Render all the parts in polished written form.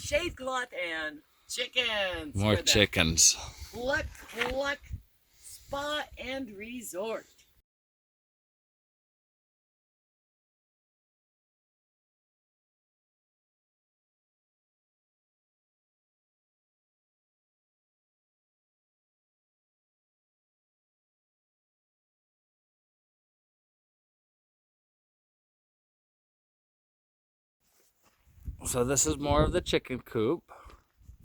shade cloth and chickens. More chickens. Cluck Cluck Spa and Resort. So this is more of the chicken coop.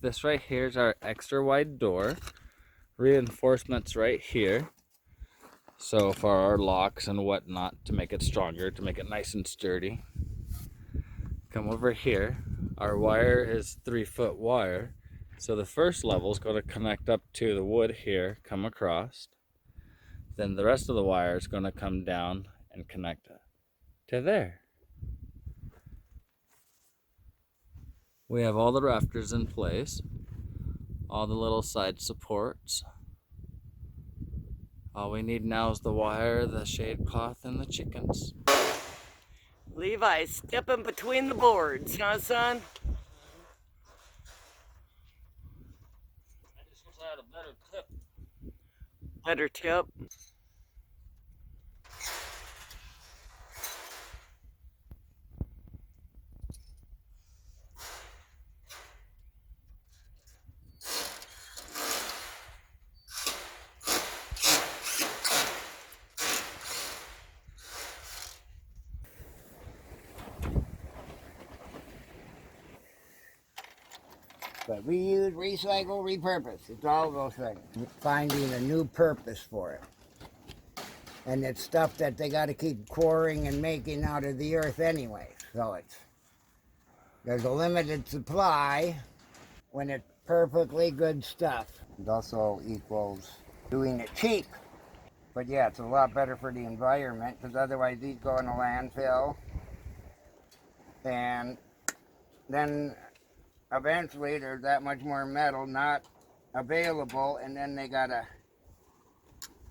This right here is our extra wide door. Reinforcements right here. So for our locks and whatnot, to make it stronger, to make it nice and sturdy. Come over here. Our wire is 3-foot wire. So the first level is going to connect up to the wood here, come across. Then the rest of the wire is going to come down and connect to there. We have all the rafters in place, all the little side supports. All we need now is the wire, the shade cloth, and the chickens. Levi stepping between the boards, huh, son? I just wish I had a better tip. Better tip. But reuse, recycle, repurpose. It's all those things. Finding a new purpose for it. And it's stuff that they got to keep quarrying and making out of the earth anyway. So there's a limited supply when it's perfectly good stuff. It also equals doing it cheap. But yeah, it's a lot better for the environment because otherwise these go in a landfill. And then eventually there's that much more metal not available, and then they gotta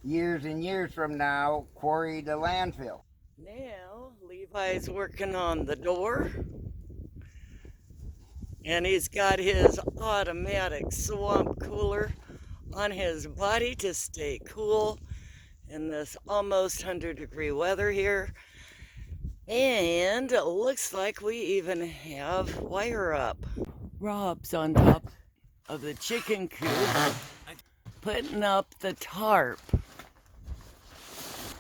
years and years from now quarry the landfill. Now Levi's working on the door, and he's got his automatic swamp cooler on his body to stay cool in this almost 100-degree weather here. And it looks like we even have wire up. Rob's on top of the chicken coop, putting up the tarp.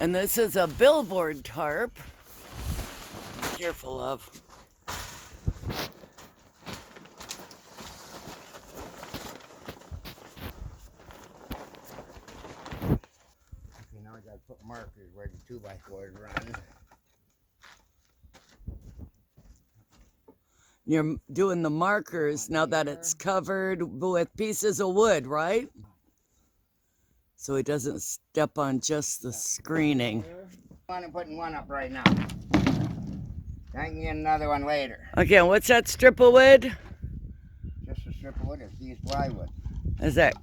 And this is a billboard tarp. Be careful of. You know, I gotta put markers where the 2x4s run. You're doing the markers now that it's covered with pieces of wood, right? So he doesn't step on just the screening. I'm putting one up right now. I can get another one later. Okay, and what's that strip of wood? Just a strip of wood. It's used plywood. Is that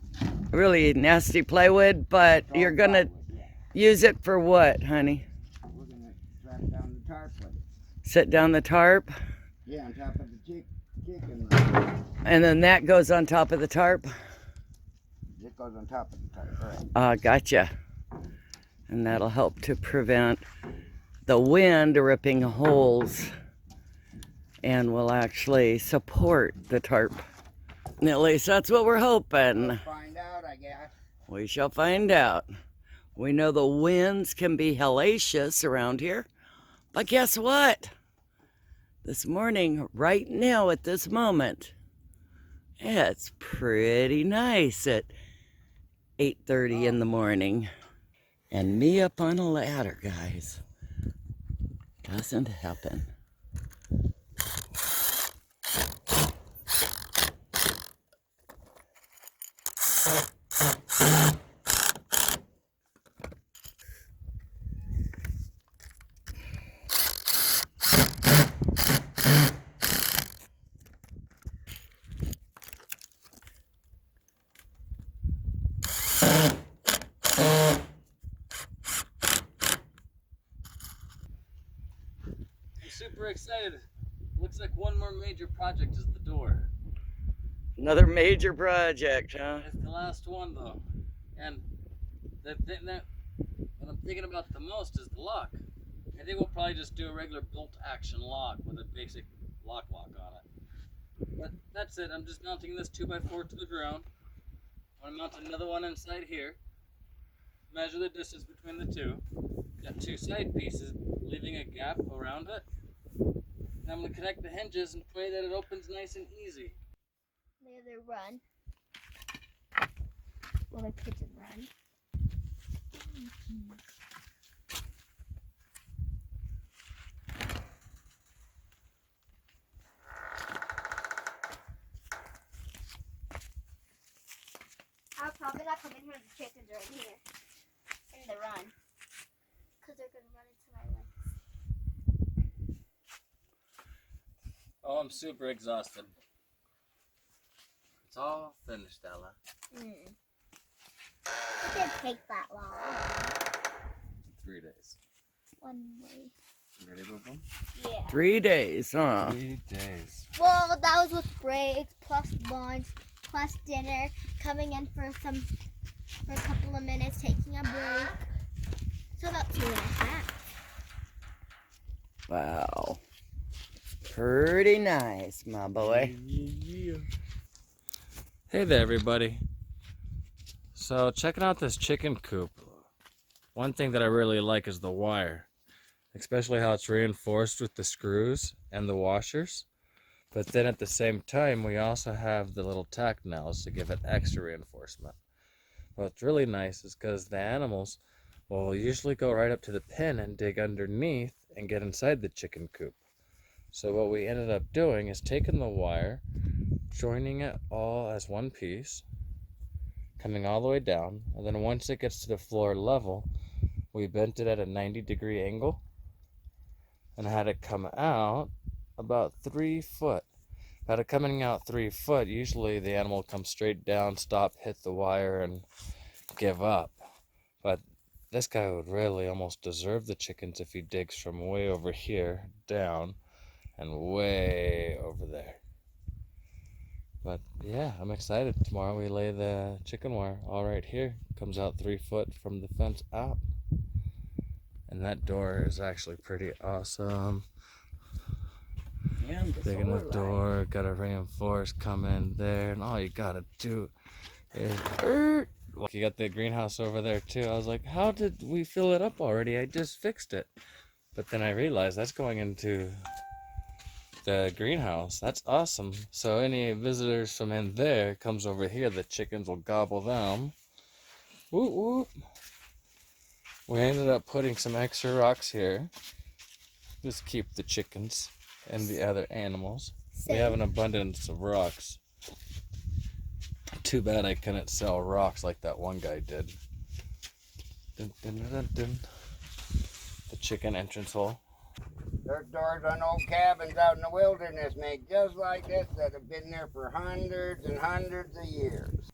really nasty plywood? But you're gonna use it for what, honey? We're gonna strap down the tarp with it. Set down the tarp? Yeah, on top of the chicken run. And then that goes on top of the tarp? It goes on top of the tarp, right. Gotcha. And that'll help to prevent the wind ripping holes and will actually support the tarp. At least that's what we're hoping. We'll find out, I guess. We shall find out. We know the winds can be hellacious around here, but guess what? This morning, right now at this moment, it's pretty nice at 8:30 in the morning. And me up on a ladder, guys, doesn't happen. Super excited. Looks like one more major project is the door. Another major project, huh? It's the last one though. And the thing that what I'm thinking about the most is the lock. I think we'll probably just do a regular bolt action lock with a basic lock on it. But that's it. I'm just mounting this 2x4 to the ground. I'm going to mount another one inside here. Measure the distance between the two. Got two side pieces, leaving a gap around it. And I'm going to connect the hinges and pray that it opens nice and easy. The other run. Will the pigeon run? I'll probably not come in here with the chickens right here. In the run. Because they're going to run into my legs. Oh, I'm super exhausted. It's all finished, Ella. It didn't take that long. 3 days. 1 day. Ready, Boom Boom? Yeah. 3 days, huh? 3 days. Well, that was with breaks, plus lunch, plus dinner, coming in for a couple of minutes, taking a break. So about 2.5. Wow. Pretty nice, my boy. Hey there, everybody. So, checking out this chicken coop. One thing that I really like is the wire, especially how it's reinforced with the screws and the washers. But then at the same time, we also have the little tack nails to give it extra reinforcement. What's really nice is because the animals will usually go right up to the pin and dig underneath and get inside the chicken coop. So what we ended up doing is taking the wire, joining it all as one piece, coming all the way down, and then once it gets to the floor level, we bent it at a 90-degree angle and had it come out about 3 foot. Had it coming out 3 foot, usually the animal comes straight down, stop, hit the wire, and give up. But this guy would really almost deserve the chickens if he digs from way over here down and way over there. But yeah, I'm excited. Tomorrow we lay the chicken wire all right here. Comes out 3 foot from the fence out. And that door is actually pretty awesome. Yeah, the Big solar enough door, gotta reinforce, come in there, and all you gotta do is well, you got the greenhouse over there too. I was like, how did we fill it up already? I just fixed it. But then I realized that's going into the greenhouse. That's awesome. So any visitors from in there comes over here, the chickens will gobble them. Whoop whoop. We ended up putting some extra rocks here. Just keep the chickens and the other animals. We have an abundance of rocks. Too bad I couldn't sell rocks like that one guy did. Dun, dun, dun, dun, dun. The chicken entrance hole. Dirt doors on old cabins out in the wilderness made just like this that have been there for hundreds and hundreds of years.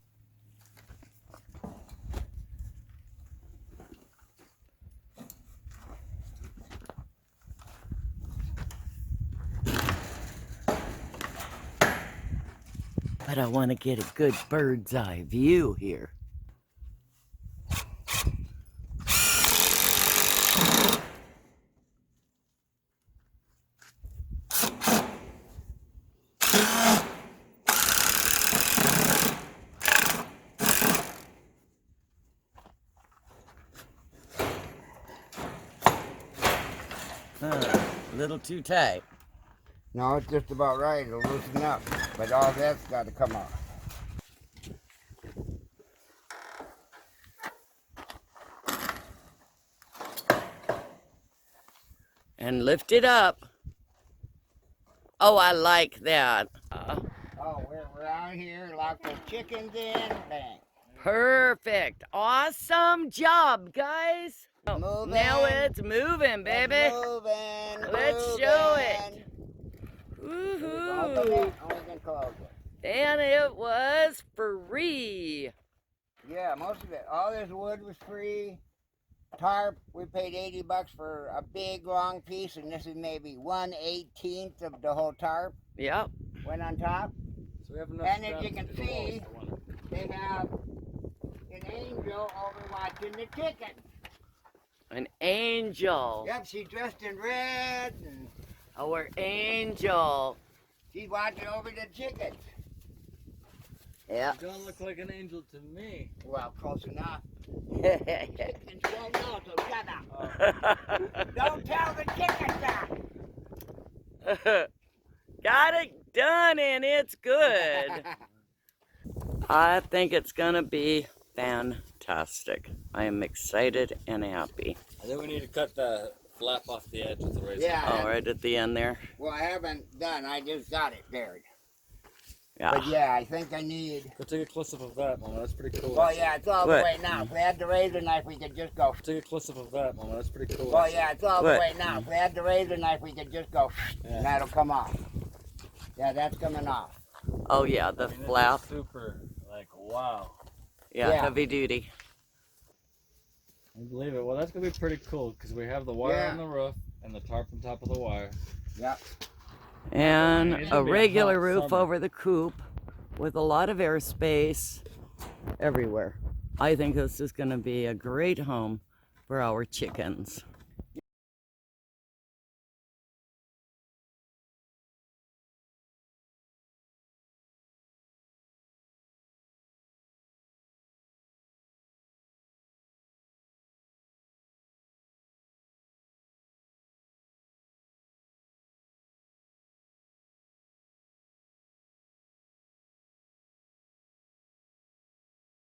But I want to get a good bird's eye view here. A little too tight. No, it's just about right. It'll loosen up. But all that's got to come off. And lift it up. Oh, I like that. Oh, we're out here, lock the chickens in, bang. Perfect. Awesome job, guys. Oh, Moving. now it's moving, baby. Moving. Let's show it. Woohoo. And it was free. Yeah, most of it. All this wood was free. Tarp, we paid $80 for a big long piece, and this is maybe 1/18 of the whole tarp. Yep. Went on top. So we have enough And as stuff you to can do the walls see, for winter. they have an angel over watching the chickens. An angel. Yep, she's dressed in red and Our angel. she's watching over the chickens. Yeah. You don't look like an angel to me. Well, close enough. Chickens won't know, so shut up. Don't tell the chickens that. Got it done and it's good. I think it's gonna be fantastic. I am excited and happy. I think we need to cut the flap off the edge with the razor. Yeah. Oh, right at the end there. Well, I haven't done. I just got it buried. Yeah. But yeah, I think I need. Go take a close-up of that, Mama. That's pretty cool. Well, yeah, it's all What? the way now. If we had the razor knife, we could just go. Take a close-up of that, Mama. That's pretty cool. Well, yeah, it's all What? the way now. If we had the razor knife, we could just go, and that'll come off. Yeah, that's coming off. Oh yeah, the I mean, this is flap. super, like, wow. Yeah, Yeah. heavy duty. I believe it. Well, that's gonna be pretty cool because we have the wire Yeah. on the roof and the tarp on top of the wire. Yep. And It's a gonna be a regular hot roof summer. over the coop with a lot of airspace everywhere. I think this is going to be a great home for our chickens.